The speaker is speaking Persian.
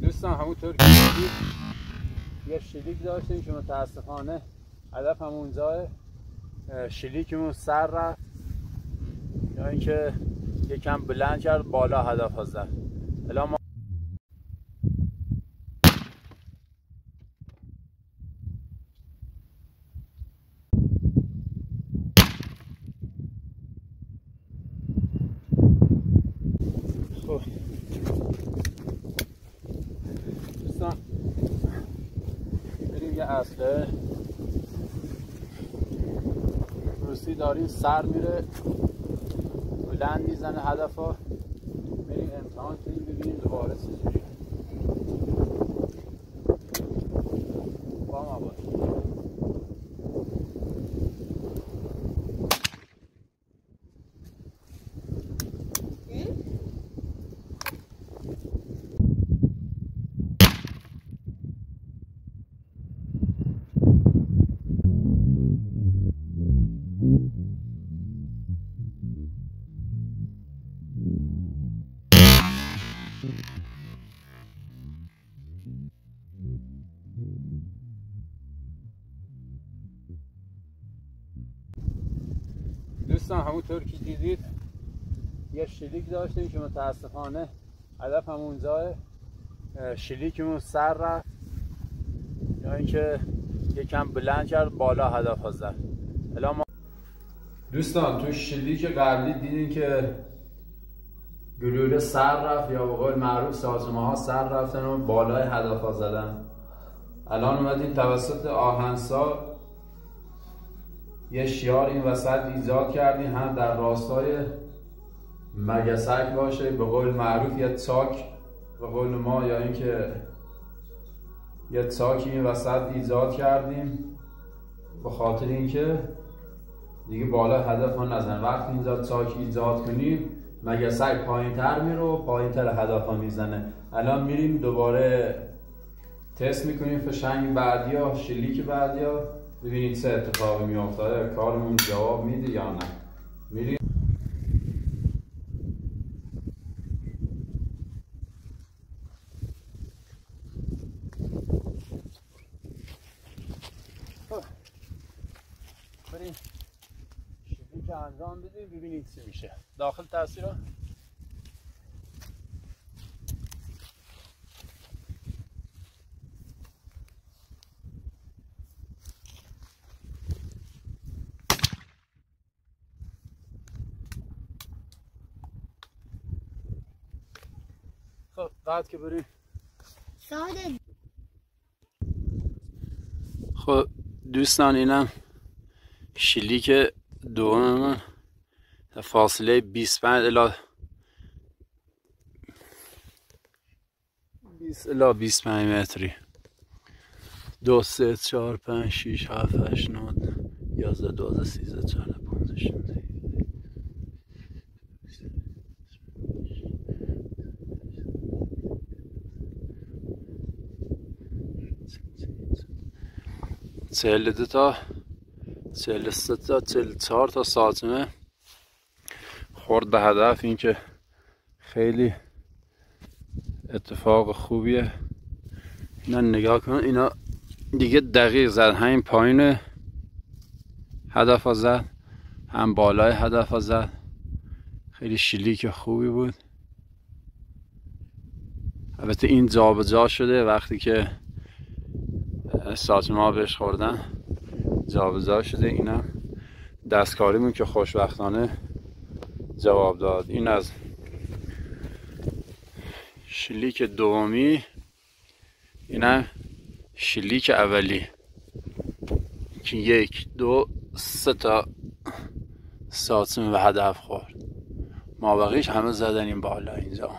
دوستان همونطور که دیدید یه شلیک داشتیم که متاسفانه هدف اونجا شلیکمون سر رفت یا اینکه یکم بلند کرد بالا هدف ها زد. الان ما دوستان بریم یه اصله روسی داریم سر میره بلند میزنه هدف ها، بریم امتحان کنیم ببینیم دوباره چجوری با ما باش. دوستان همونطور که دیدید یه شلیک داشتیم که متاسفانه هدف اونجا شلیکمون سر رفت یا اینکه یکم بلند کرد بالا هدف ها زد. الان ما دوستان تو شلیک قبلی دیدین که گلوله سر رفت یا به قول معروف سازمه ها سر رفتن و بالای هدف ها زدن. الان اومدیم توسط آهنسا یه شیار این وسط ایجاد کردیم، هم در راستای مگسک باشه به قول معروف یه چاک به قول ما، یا اینکه یه چاکی این وسط ایجاد کردیم به خاطر اینکه دیگه بالا هدف ها نزن. وقتی اینجا چاک ایجاد کنیم مگسک پایین تر میره و پایین تر هدف ها میزنه. الان میریم دوباره تست میکنیم فشنگ بعدی ها، شلیک بعدی ها، ببینید چه اتفاقی میافتاده، کارمون جواب میده یا نه. میریم بریم شلیک انجام بدیم ببینید چی میشه. داخل تاثیر ها خب بعد که بریم ساده. خب دوستان اینم شلیک دوم فاصله 25 الی 25 متری 2 3 4 5 6 7 8 9 11 12 13 14 15 16 42 تا 43 تا 44 تا ساعتمه خورد به هدف. این که خیلی اتفاق خوبیه. اینا نگاه کن، اینا دیگه دقیق زد، همین پایین هدف ها زد هم بالای هدف ها زد. خیلی شلیک خوبی بود. البته این جا به جا شده وقتی که ساعتمه ها بهش خوردن جا به جا شده. اینم دستکاریمون که خوشبختانه جواب داد. این از شلیک دومی، اینم شلیک اولی که 1 2 3 تا ساعتمه به هدف خورد. ما بقیش همه زدن این بالا اینجا.